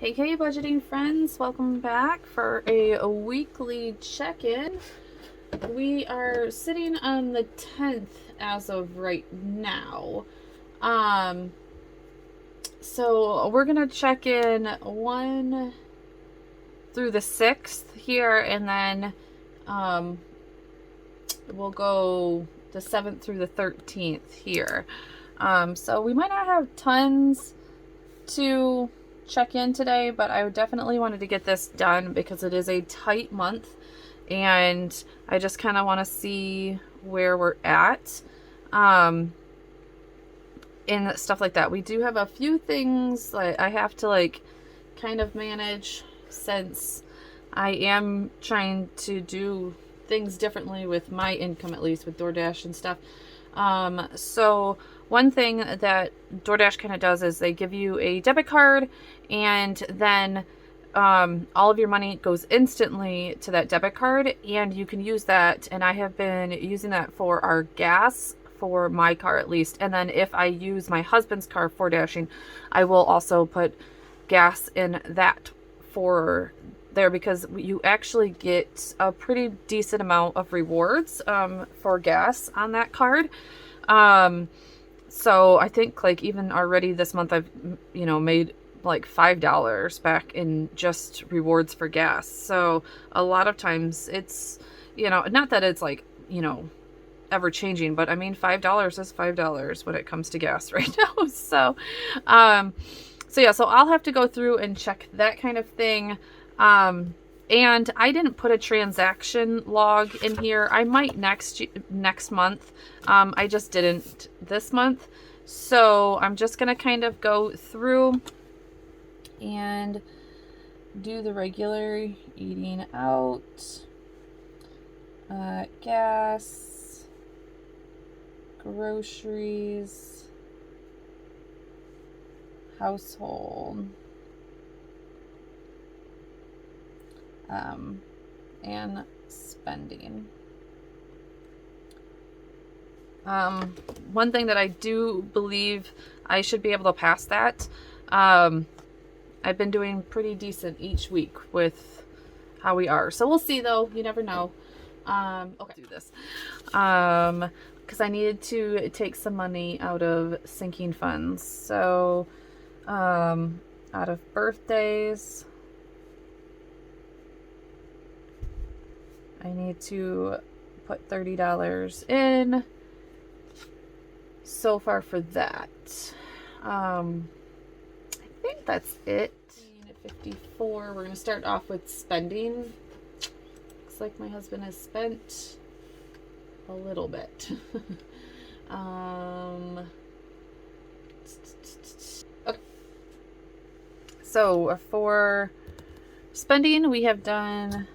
Hey, Kaye budgeting friends, welcome back for a weekly check-in. We are sitting on the 10th as of right now. So we're gonna check in 1 through the 6th here, and then we'll go the 7th through the 13th here. So we might not have tons to check in today, but I definitely wanted to get this done because it is a tight month and I just kind of want to see where we're at and stuff like that. We do have a few things that I have to kind of manage, since I am trying to do things differently with my income, at least with DoorDash and stuff. So one thing that DoorDash kind of does is they give you a debit card, and then all of your money goes instantly to that debit card, and you can use that. And I have been using that for our gas, for my car at least. And then if I use my husband's car for dashing, I will also put gas in that for there, because you actually get a pretty decent amount of rewards for gas on that card. So I think even already this month I've made like $5 back in just rewards for gas. So a lot of times it's not that it's ever changing, but I mean $5 is $5 when it comes to gas right now. So yeah, so I'll have to go through and check that kind of thing. And I didn't put a transaction log in here. I might next month. I just didn't this month. So I'm just going to kind of go through and do the regular eating out, gas, groceries, household, and spending. One thing that I do believe I should be able to pass that. I've been doing pretty decent each week with how we are. So we'll see though. You never know. Okay, do this. Because I needed to take some money out of sinking funds. So, out of birthdays, I need to put $30 in so far for that. I think that's it. 54. We're going to start off with spending. Looks like my husband has spent a little bit. Okay. So for spending, we have done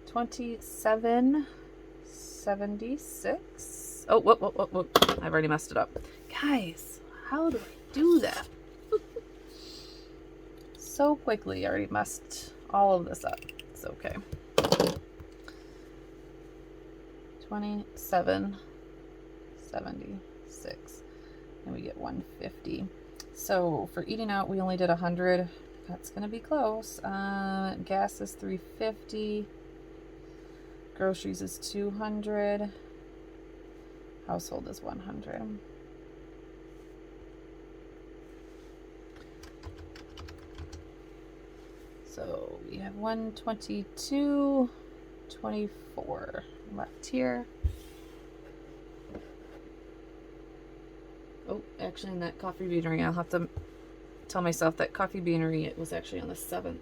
$27.76. Oh, whoop. I've already messed it up. Guys, how do I do that? So quickly, I already messed all of this up. It's okay. 27.76, and we get 150. So for eating out, we only did 100. That's gonna be close. Gas is 350. Groceries is 200. Household is 100. So we have 122.24 left here. Oh, actually in that coffee beanery, I'll have to tell myself that coffee beanery, it was actually on the 7th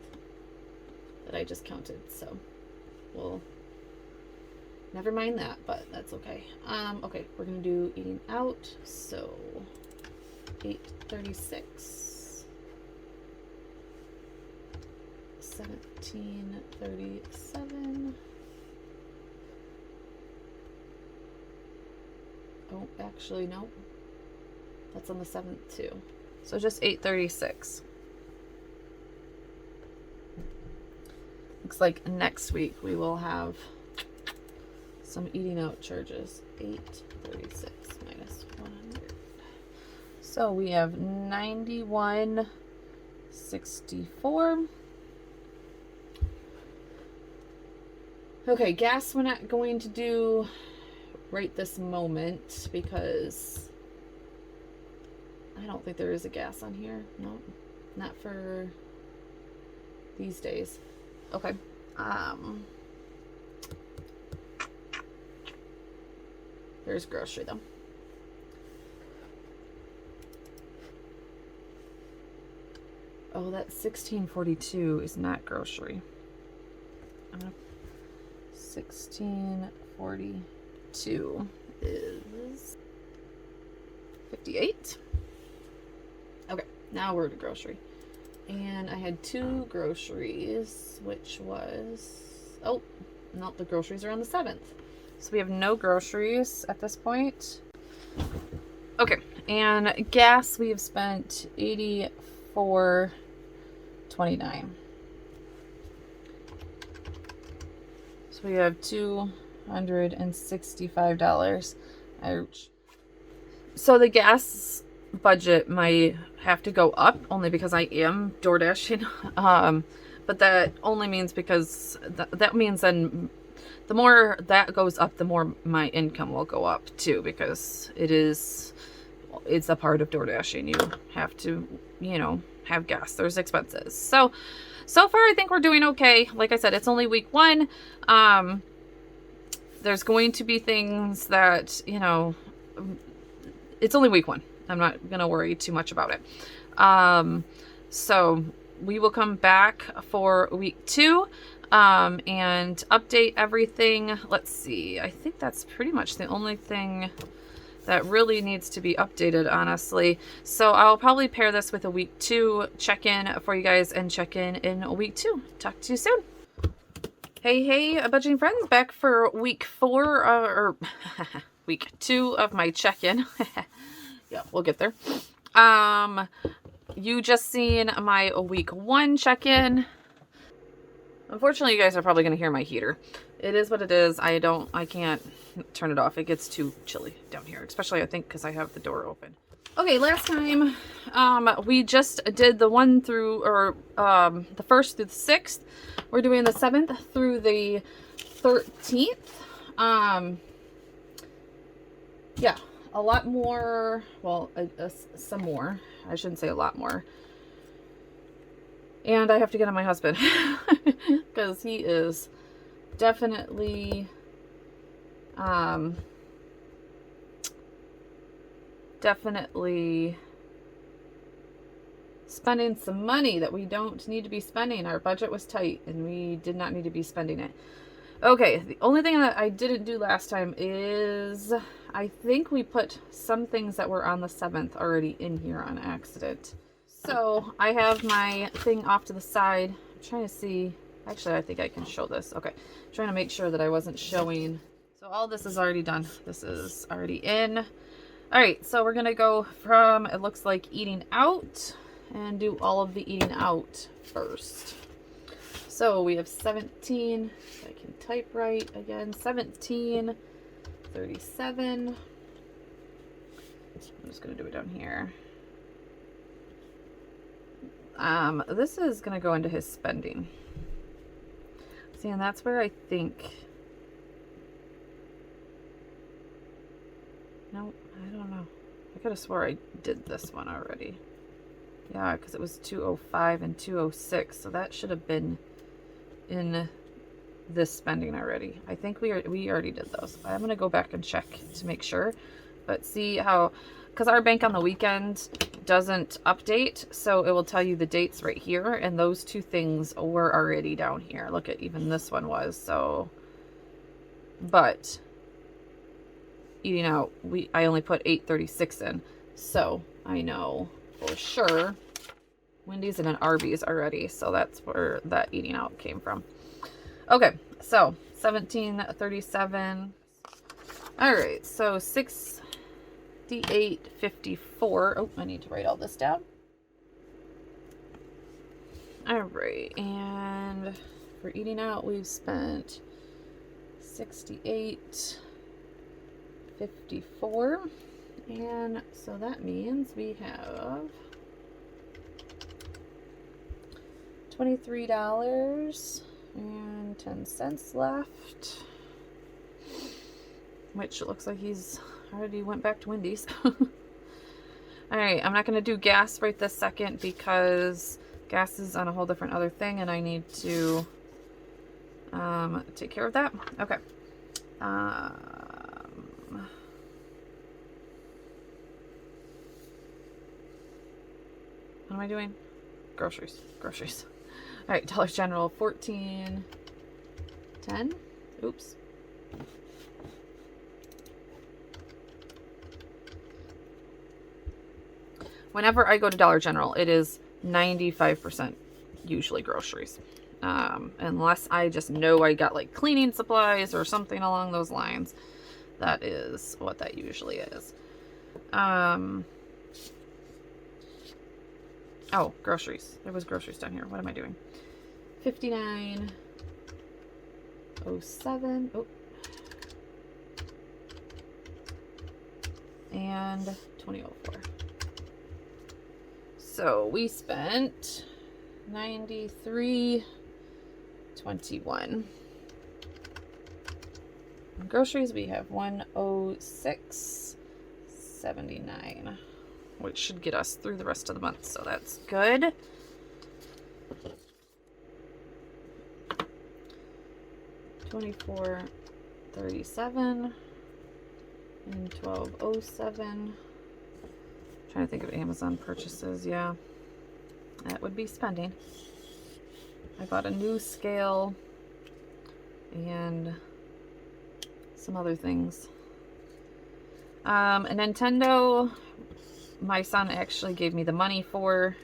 that I just counted. So we'll never mind that, but that's okay. Okay, we're gonna do eating out. So 836, 1737. Oh, actually, no. That's on the 7th too. So just 836. Looks like next week we will have some eating out charges. 836 minus 100. So we have 91 $64. Okay, gas we're not going to do right this moment because I don't think there is a gas on here. No, not for these days. Okay. There's grocery though. Oh, that 1642 is not grocery. 1642 is 58. Okay, now we're to grocery. And I had 2 groceries, which was, oh, no, the groceries are on the 7th. So we have no groceries at this point. Okay, and gas, we have spent $84.29. So we have $265. Ouch. So the gas budget might have to go up only because I am door dashing. But that only means because that means then the more that goes up, the more my income will go up too, because it's a part of door dashing. You have to, you know, have gas. There's expenses. So far I think we're doing okay. Like I said, it's only week 1. There's going to be things that, you know, it's only week 1. I'm not going to worry too much about it. So we will come back for week 2 and update everything. Let's see. I think that's pretty much the only thing that really needs to be updated, honestly. So I'll probably pair this with a week 2 check-in for you guys and check in week 2. Talk to you soon. Hey, budgeting friends, back for week 4 or week 2 of my check-in. Yeah, we'll get there. You just seen my week 1 check-in. Unfortunately, you guys are probably going to hear my heater. It is what it is. I can't turn it off. It gets too chilly down here, especially I think because I have the door open. Okay, last time we just did the 1 through, or the 1st through the 6th. We're doing the 7th through the 13th. Yeah, a lot more, well, some more. I shouldn't say a lot more. And I have to get on my husband because he is definitely spending some money that we don't need to be spending. Our budget was tight and we did not need to be spending it. Okay, the only thing that I didn't do last time is I think we put some things that were on the 7th already in here on accident. So I have my thing off to the side. I'm trying to see. Actually, I think I can show this. Okay. I'm trying to make sure that I wasn't showing. So all this is already done. This is already in. All right. So we're going to go from, it looks like, eating out and do all of the eating out first. So we have 17. I can type right again. 17.37. I'm just going to do it down here. This is going to go into his spending. See, and that's where I think... Nope, I don't know. I could have swore I did this one already. Yeah, because it was 205 and 206, so that should have been in this spending already. I think we already did those. I'm going to go back and check to make sure. But see how... Because our bank on the weekend doesn't update, so it will tell you the dates right here, and those 2 things were already down here. Look at, even this one was, so... But eating out, I only put 836 in, so I know for sure Wendy's and an Arby's already, so that's where that eating out came from. Okay, so 1737. All right, so 68.54. Oh, I need to write all this down. All right, and for eating out, we've spent 68.54, and so that means we have $23.10 left. Which it looks like he's already went back to Wendy's. Alright, I'm not going to do gas right this second because gas is on a whole different other thing and I need to take care of that. Okay. What am I doing? Groceries. Groceries. Alright, Dollar General, $14.10. Oops. Whenever I go to Dollar General, it is 95% usually groceries. Unless I just know I got like cleaning supplies or something along those lines. That is what that usually is. Oh, groceries. There was groceries down here. What am I doing? $59.07. Oh. And $20.04. So we spent $93.21. On groceries we have $106.79, which should get us through the rest of the month, so that's good. $24.37 and $12.07. Trying to think of Amazon purchases. Yeah, that would be spending. I bought a new scale and some other things. A Nintendo, my son actually gave me the money for.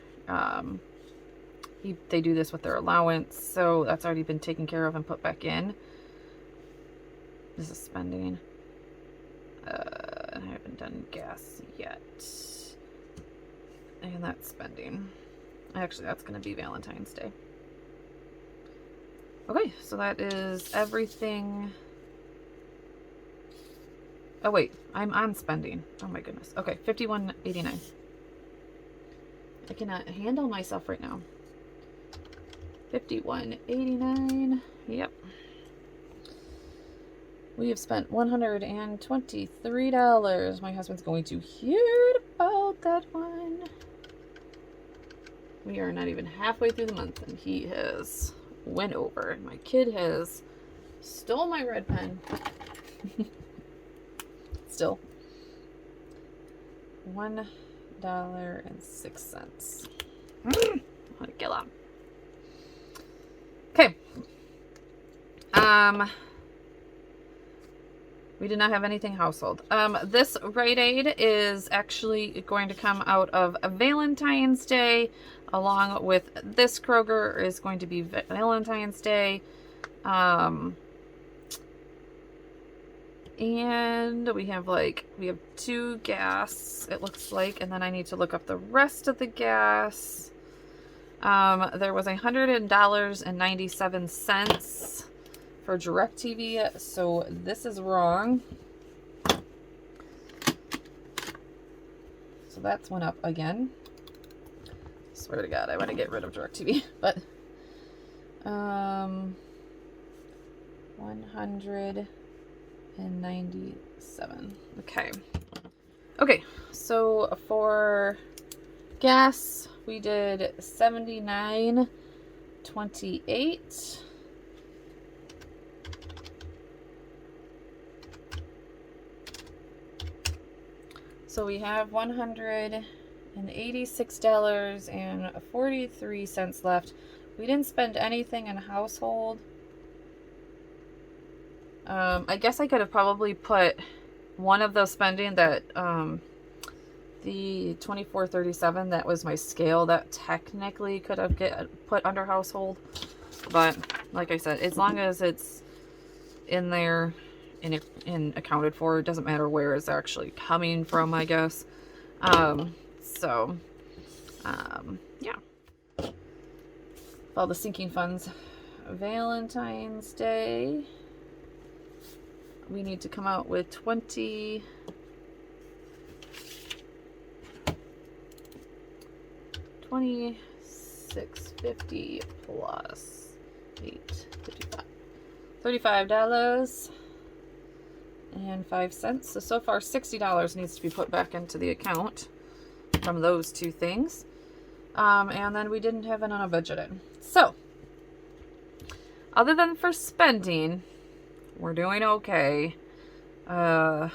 They do this with their allowance, so that's already been taken care of and put back in. This is spending. I haven't done gas yet. And that's spending. Actually, that's going to be Valentine's Day. Okay, so that is everything. Oh, wait. I'm on spending. Oh, my goodness. Okay, $51.89. I cannot handle myself right now. $51.89. Yep. We have spent $123. My husband's going to hear about that one. We are not even halfway through the month and he has went over. My kid has stole my red pen. Still. $1.06. What a killer. Okay. We did not have anything household. This Rite Aid is actually going to come out of Valentine's Day, along with this Kroger is going to be Valentine's Day. And we have 2 gas, it looks like, and then I need to look up the rest of the gas. There was $100.97 for DirecTV, so this is wrong. So that's went up again. Swear to God, I want to get rid of DirecTV, but 197. Okay, so for gas we did $79.28. So we have $186.43 left. We didn't spend anything in household. I guess I could have probably put one of those spending that the $24.37, that was my scale, that technically could have put under household. But like I said, as long as it's in there and accounted for, it doesn't matter where it's actually coming from, I guess. Yeah. All the sinking funds. Valentine's Day, we need to come out with $26.50. $8.50 plus $8.55. $35.05. So far $60 needs to be put back into the account from those two things. And then we didn't have it on a budget. So, other than for spending, we're doing okay. I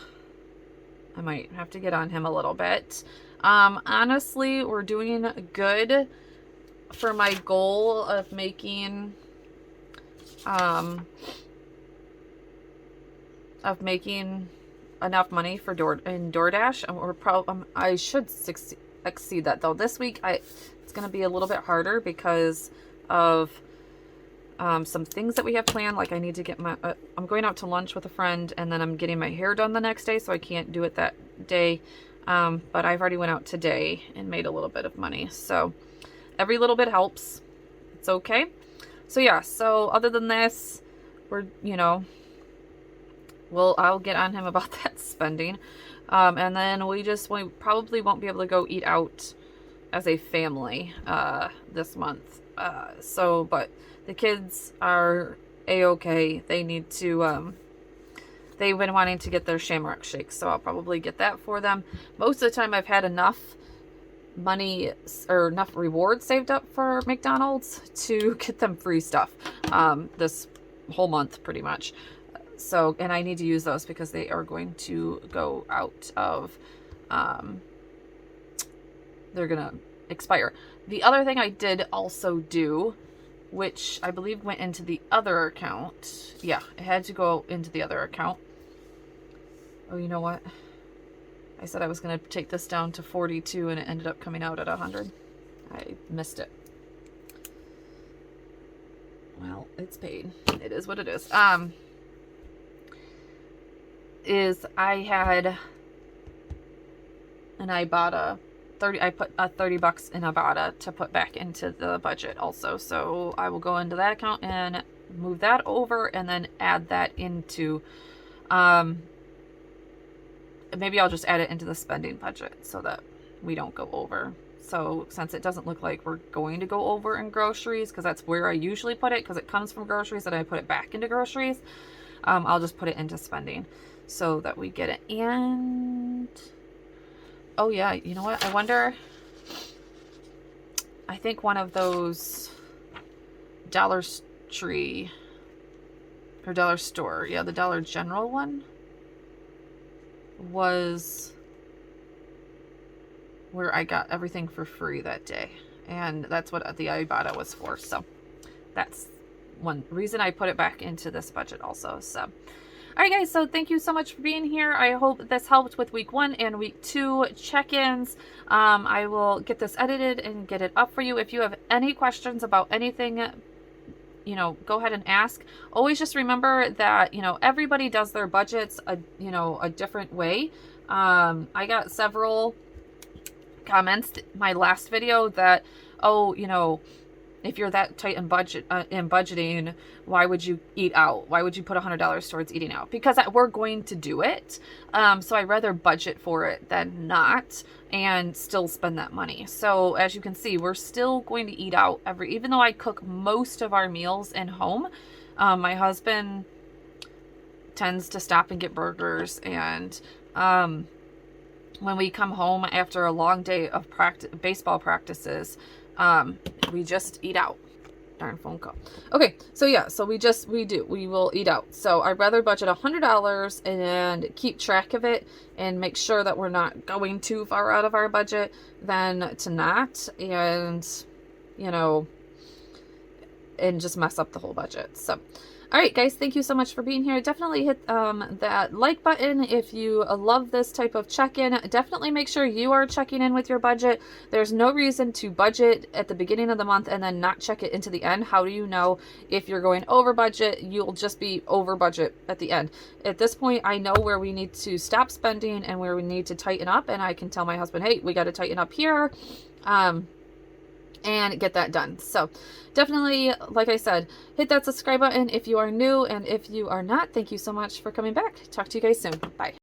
might have to get on him a little bit. Honestly, we're doing good for my goal of making enough money for DoorDash. I should exceed that though. This week it's going to be a little bit harder because of some things that we have planned. Like I need to get I'm going out to lunch with a friend, and then I'm getting my hair done the next day, so I can't do it that day. But I've already went out today and made a little bit of money, so every little bit helps. It's okay. So yeah, so other than this, we're, I'll get on him about that spending. And then we probably won't be able to go eat out as a family this month. But the kids are a-okay. They need to, they've been wanting to get their Shamrock Shakes, so I'll probably get that for them. Most of the time I've had enough money or enough rewards saved up for McDonald's to get them free stuff this whole month pretty much. So, and I need to use those because they are going to go out of, they're going to expire. The other thing I did also do, which I believe went into the other account. Yeah, it had to go into the other account. Oh, you know what? I said I was going to take this down to 42 and it ended up coming out at 100. I missed it. Well, it's paid. It is what it is. I had an Ibotta I put $30 in Ibotta to put back into the budget also. So I will go into that account and move that over and then add that into, maybe I'll just add it into the spending budget so that we don't go over. So since it doesn't look like we're going to go over in groceries, because that's where I usually put it, because it comes from groceries and I put it back into groceries, I'll just put it into spending so that we get it. And oh yeah, you know what? I wonder, I think one of those Dollar Tree or Dollar Store, yeah, the Dollar General one was where I got everything for free that day. And that's what the Ibotta was for. So that's one reason I put it back into this budget also. So all right, guys, so thank you so much for being here. I hope this helped with week 1 and week 2 check-ins. I will get this edited and get it up for you. If you have any questions about anything, go ahead and ask. Always just remember that, everybody does their budgets a different way. I got several comments my last video that, if you're that tight in budgeting, why would you eat out? Why would you put $100 towards eating out? Because we're going to do it. So I'd rather budget for it than not and still spend that money. So as you can see, we're still going to eat out even though I cook most of our meals in home. My husband tends to stop and get burgers, and when we come home after a long day of baseball practices, we just eat out. Darn phone call. Okay, so yeah, so we will eat out. So I'd rather budget $100 and keep track of it and make sure that we're not going too far out of our budget than to not, and and just mess up the whole budget. So all right, guys, thank you so much for being here. Definitely hit that like button if you love this type of check-in. Definitely make sure you are checking in with your budget. There's no reason to budget at the beginning of the month and then not check it into the end. How do you know if you're going over budget? You'll just be over budget at the end. At this point, I know where we need to stop spending and where we need to tighten up, and I can tell my husband, hey, we got to tighten up here. And get that done. So definitely, like I said, hit that subscribe button if you are new, and if you are not, thank you so much for coming back. Talk to you guys soon. Bye.